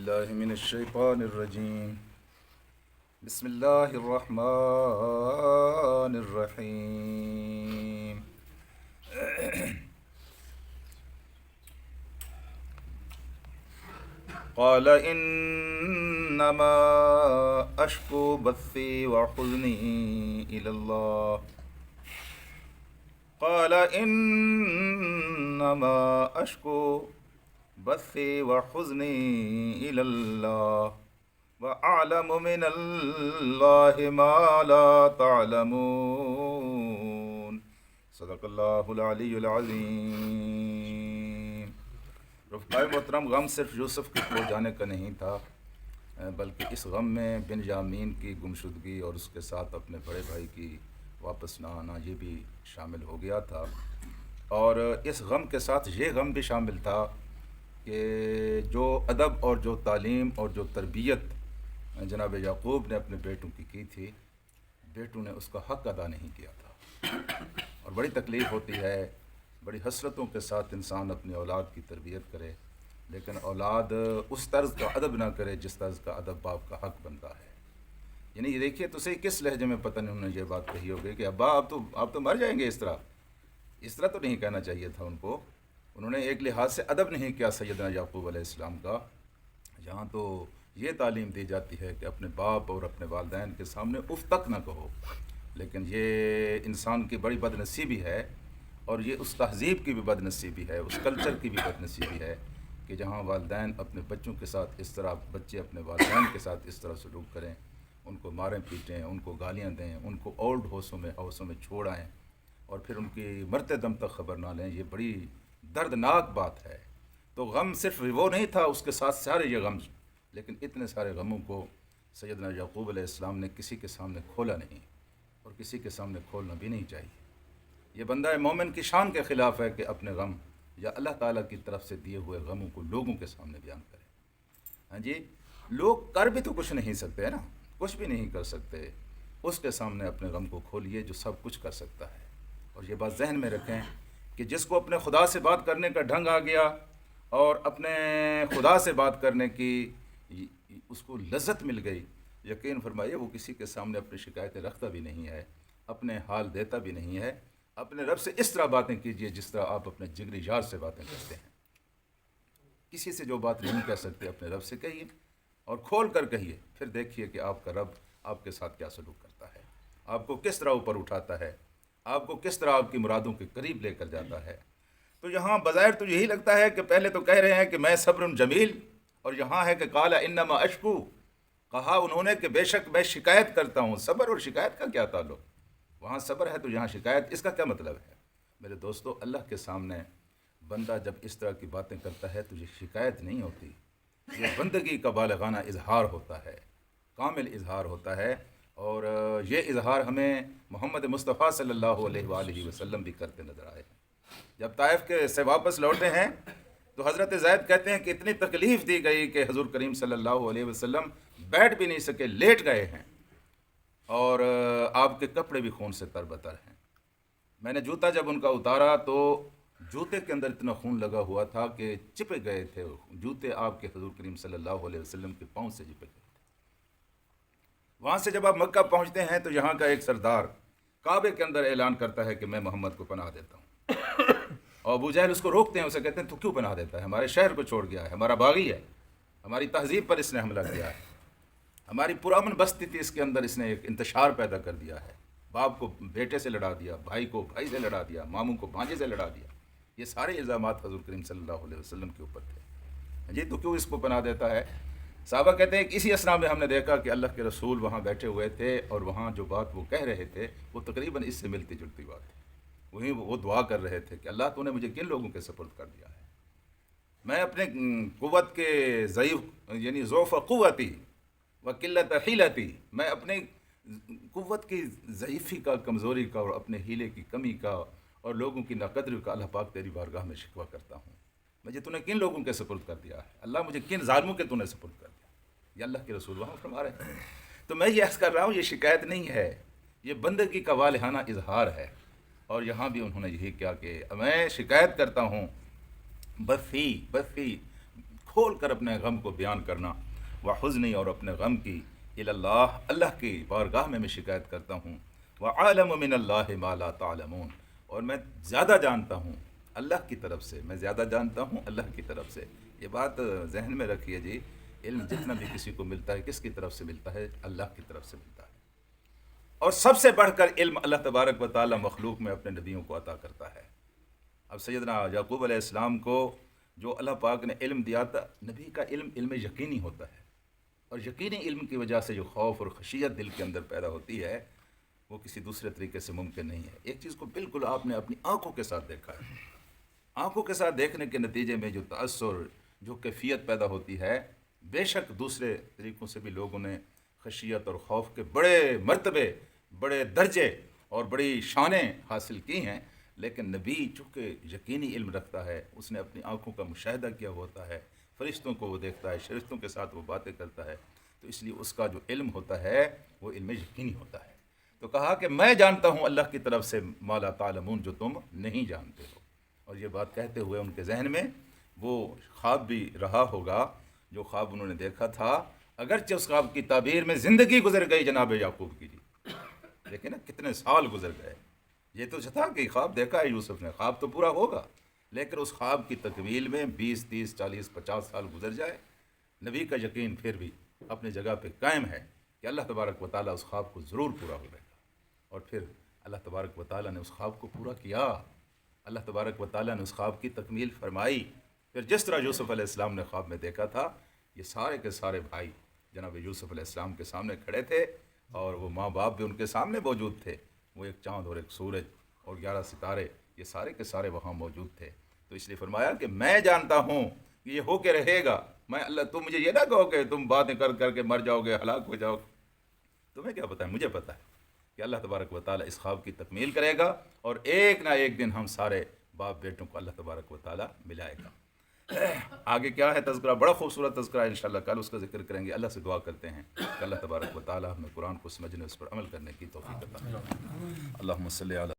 بالله من الشيطان الرجيم. بسم الله الرحمن الرحيم. قال إنما أشكو بثي وحزني إلى الله. قال إنما أشكو بثي وحزني إلى الله وأعلم من الله ما لا تعلمون. صدق اللہ العلی العظیم. رفقائے محترم، غم صرف یوسف کے کھو جانے کا نہیں تھا، بلکہ اس غم میں بنیامین کی گمشدگی اور اس کے ساتھ اپنے بڑے بھائی کی واپس نہ آنا یہ بھی شامل ہو گیا تھا. اور اس غم کے ساتھ یہ غم بھی شامل تھا کہ جو ادب اور جو تعلیم اور جو تربیت جناب یعقوب نے اپنے بیٹوں کی تھی، بیٹوں نے اس کا حق ادا نہیں کیا تھا. اور بڑی تکلیف ہوتی ہے، بڑی حسرتوں کے ساتھ انسان اپنی اولاد کی تربیت کرے، لیکن اولاد اس طرز کا ادب نہ کرے جس طرز کا ادب باپ کا حق بنتا ہے. یعنی یہ دیکھیے تو صحیح کس لہجے میں پتہ نہیں انہوں نے یہ بات کہی ہوگی کہ ابا آپ تو مر جائیں گے. اس طرح تو نہیں کہنا چاہیے تھا ان کو. انہوں نے ایک لحاظ سے ادب نہیں کیا سیدنا یعقوب علیہ السلام کا. یہاں تو یہ تعلیم دی جاتی ہے کہ اپنے باپ اور اپنے والدین کے سامنے اف تک نہ کہو، لیکن یہ انسان کی بڑی بد نصیبی ہے، اور یہ اس تہذیب کی بھی بد نصیبی ہے، اس کلچر کی بھی بد نصیبی ہے کہ جہاں والدین اپنے بچوں کے ساتھ اس طرح، بچے اپنے والدین کے ساتھ اس طرح سلوک کریں، ان کو ماریں پیٹیں، ان کو گالیاں دیں، ان کو اولڈ ہاؤسوں میں چھوڑ آئیں اور پھر ان کی مرتے دم تک خبر نہ لیں. یہ بڑی دردناک بات ہے. تو غم صرف وہ نہیں تھا، اس کے ساتھ سارے یہ غم، لیکن اتنے سارے غموں کو سیدنا یعقوب علیہ السلام نے کسی کے سامنے کھولا نہیں، اور کسی کے سامنے کھولنا بھی نہیں چاہیے. یہ بندہ مومن کی شان کے خلاف ہے کہ اپنے غم یا اللہ تعالیٰ کی طرف سے دیے ہوئے غموں کو لوگوں کے سامنے بیان کرے. ہاں جی، لوگ کر بھی تو کچھ نہیں سکتے ہے نا، کچھ بھی نہیں کر سکتے. اس کے سامنے اپنے غم کو کھولیے جو سب کچھ کر سکتا ہے. اور یہ بات ذہن میں رکھیں کہ جس کو اپنے خدا سے بات کرنے کا ڈھنگ آ گیا اور اپنے خدا سے بات کرنے کی اس کو لذت مل گئی، یقین فرمائیے وہ کسی کے سامنے اپنی شکایتیں رکھتا بھی نہیں ہے، اپنے حال دیتا بھی نہیں ہے. اپنے رب سے اس طرح باتیں کیجئے جس طرح آپ اپنے جگری یار سے باتیں کرتے ہیں. کسی سے جو بات نہیں کہہ سکتے اپنے رب سے کہیے، اور کھول کر کہیے. پھر دیکھیے کہ آپ کا رب آپ کے ساتھ کیا سلوک کرتا ہے، آپ کو کس طرح اوپر اٹھاتا ہے، آپ کو کس طرح آپ کی مرادوں کے قریب لے کر جاتا ہے. تو یہاں بظاہر تو یہی لگتا ہے کہ پہلے تو کہہ رہے ہیں کہ میں صبر جمیل، اور یہاں ہے کہ قال انما اشکو، کہا انہوں نے کہ بے شک میں شکایت کرتا ہوں. صبر اور شکایت کا کیا تعلق؟ وہاں صبر ہے تو یہاں شکایت، اس کا کیا مطلب ہے؟ میرے دوستو، اللہ کے سامنے بندہ جب اس طرح کی باتیں کرتا ہے تو یہ شکایت نہیں ہوتی، یہ بندگی کا بالغانہ اظہار ہوتا ہے، کامل اظہار ہوتا ہے. اور یہ اظہار ہمیں محمد مصطفیٰ صلی اللہ علیہ وآلہ وسلم بھی کرتے نظر آئے. جب طائف کے سے واپس لوٹے ہیں تو حضرت زید کہتے ہیں کہ اتنی تکلیف دی گئی کہ حضور کریم صلی اللہ علیہ وسلم بیٹھ بھی نہیں سکے، لیٹ گئے ہیں، اور آپ کے کپڑے بھی خون سے تربتر ہیں. میں نے جوتا جب ان کا اتارا تو جوتے کے اندر اتنا خون لگا ہوا تھا کہ چپک گئے تھے جوتے، آپ کے حضور کریم صلی اللہ علیہ وسلم کے پاؤں سے چپک گئے تھے. وہاں سے جب آپ مکہ پہنچتے ہیں تو یہاں کا ایک سردار کعبے کے اندر اعلان کرتا ہے کہ میں محمد کو پناہ دیتا ہوں، اور ابو جہل اس کو روکتے ہیں، اسے کہتے ہیں تو کیوں پناہ دیتا ہے؟ ہمارے شہر کو چھوڑ گیا ہے، ہمارا باغی ہے، ہماری تہذیب پر اس نے حملہ کیا ہے، ہماری پرامن بستی تھی اس کے اندر اس نے ایک انتشار پیدا کر دیا ہے، باپ کو بیٹے سے لڑا دیا، بھائی کو بھائی سے لڑا دیا، ماموں کو بھانجے سے لڑا دیا. یہ سارے الزامات حضور کریم صلی اللہ علیہ وسلم کے اوپر تھے. جی تو کیوں اس کو پناہ دیتا ہے؟ صحابہ کہتے ہیں کہ اسی اسنا میں ہم نے دیکھا کہ اللہ کے رسول وہاں بیٹھے ہوئے تھے، اور وہاں جو بات وہ کہہ رہے تھے وہ تقریباً اس سے ملتی جلتی بات تھی. وہیں وہ دعا کر رہے تھے کہ اللہ تو نے مجھے کن لوگوں کے سپرد کر دیا ہے. میں اپنے قوت کے ضعیف، یعنی ضعف قوتی و قلت حیلتی، میں اپنے قوت کی ضعیفی کا، کمزوری کا، اور اپنے ہیلے کی کمی کا، اور لوگوں کی ناقدری کا اللہ پاک تیری بارگاہ میں شکوہ کرتا ہوں. مجھے تو نے کن لوگوں کے سپرد کر دیا ہے اللہ، مجھے کن ظالموں کے تو نے سپرد کر دیا. یہ اللہ کے رسول وہاں فرما رہے ہیں. تو میں یہ عرض کر رہا ہوں یہ شکایت نہیں ہے، یہ بندگی کا والہانہ اظہار ہے. اور یہاں بھی انہوں نے یہی کیا کہ میں شکایت کرتا ہوں، بثی کھول کر اپنے غم کو بیان کرنا، وحزنی اور اپنے غم کی اللہ اللہ کی بارگاہ میں شکایت کرتا ہوں، وعالم من اللہ ما لا تعلمون، اور میں زیادہ جانتا ہوں اللہ کی طرف سے، میں زیادہ جانتا ہوں اللہ کی طرف سے۔ یہ بات ذہن میں رکھیے جی، علم جتنا بھی کسی کو ملتا ہے کس کی طرف سے ملتا ہے؟ اللہ کی طرف سے ملتا ہے، اور سب سے بڑھ کر علم اللہ تبارک و تعالی مخلوق میں اپنے نبیوں کو عطا کرتا ہے۔ اب سیدنا یعقوب علیہ السلام کو جو اللہ پاک نے علم دیا تھا، نبی کا علم علم یقینی ہوتا ہے، اور یقینی علم کی وجہ سے جو خوف اور خشیت دل کے اندر پیدا ہوتی ہے وہ کسی دوسرے طریقے سے ممکن نہیں ہے۔ ایک چیز کو بالکل آپ نے اپنی آنکھوں کے ساتھ دیکھا ہے، آنکھوں کے ساتھ دیکھنے کے نتیجے میں جو تأثر، جو کیفیت پیدا ہوتی ہے، بے شک دوسرے طریقوں سے بھی لوگوں نے خشیت اور خوف کے بڑے مرتبے، بڑے درجے اور بڑی شانیں حاصل کی ہیں، لیکن نبی چونکہ یقینی علم رکھتا ہے، اس نے اپنی آنکھوں کا مشاہدہ کیا ہوتا ہے، فرشتوں کو وہ دیکھتا ہے، فرشتوں کے ساتھ وہ باتیں کرتا ہے، تو اس لیے اس کا جو علم ہوتا ہے وہ علم یقینی ہوتا ہے۔ تو کہا کہ میں جانتا ہوں اللہ کی طرف سے ما لا تعلمون، جو تم نہیں جانتے ہو۔ اور یہ بات کہتے ہوئے ان کے ذہن میں وہ خواب بھی رہا ہوگا جو خواب انہوں نے دیکھا تھا، اگرچہ اس خواب کی تعبیر میں زندگی گزر گئی جناب یعقوب کی جی، لیکن کتنے سال گزر گئے۔ یہ تو تھا کہ خواب دیکھا ہے یوسف نے، خواب تو پورا ہوگا، لیکن اس خواب کی تکمیل میں 20 30 40 50 سال گزر جائے، نبی کا یقین پھر بھی اپنی جگہ پہ قائم ہے کہ اللہ تبارک و تعالیٰ اس خواب کو ضرور پورا ہو گا۔ اور پھر اللہ تبارک و تعالیٰ نے اس خواب کو پورا کیا، اللہ تبارک و تعالیٰ نے اس خواب کی تکمیل فرمائی۔ پھر جس طرح یوسف علیہ السلام نے خواب میں دیکھا تھا، یہ سارے کے سارے بھائی جناب یوسف علیہ السلام کے سامنے کھڑے تھے، اور وہ ماں باپ بھی ان کے سامنے موجود تھے، وہ ایک چاند اور ایک سورج اور 11 ستارے، یہ سارے کے سارے وہاں موجود تھے۔ تو اس لیے فرمایا کہ میں جانتا ہوں کہ یہ ہو کے رہے گا، میں اللہ، تم مجھے یہ نہ کہو کہ تم باتیں کر کر کے مر جاؤ گے، ہلاک ہو جاؤ گے، تمہیں کیا پتہ ہے، مجھے پتہ ہے کہ اللہ تبارک و تعالیٰ اس خواب کی تکمیل کرے گا، اور ایک نہ ایک دن ہم سارے باپ بیٹوں کو اللہ تبارک و تعالیٰ ملائے گا۔ آگے کیا ہے تذکرہ، بڑا خوبصورت تذکرہ ہے، انشاءاللہ کل اس کا ذکر کریں گے۔ اللہ سے دعا کرتے ہیں کہ اللہ تبارک و تعالیٰ ہمیں قرآن کو سمجھنے، اس پر عمل کرنے کی توفیق عطا فرمائے۔ اللہم صلی علی